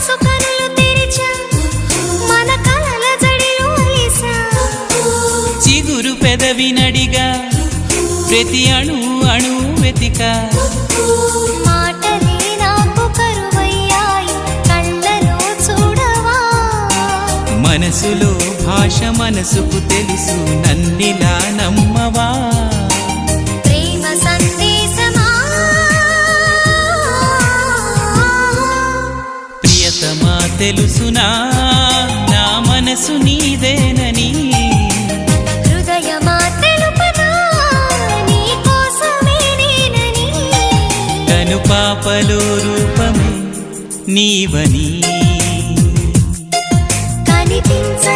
మనసు కనులు తెరిచా మన కలల జడిలో అలిసా చిగురు పెదవి నడిగా ప్రతి అణు అణు వెతికా మాటలే నాకు కరువయ్యాయి కళ్ళలో చూడవా మనసులో భాష మనసుకు తెలుసు నన్నిలా నమ్మవా ప్రేమ సందేశమా ప్రియతమా తెలుసునా నా మనసు నీదేనని హృదయమా తెలుపనా నీ కోసమే నేనని కను పాపలో రూపమే నీవని కనిపించ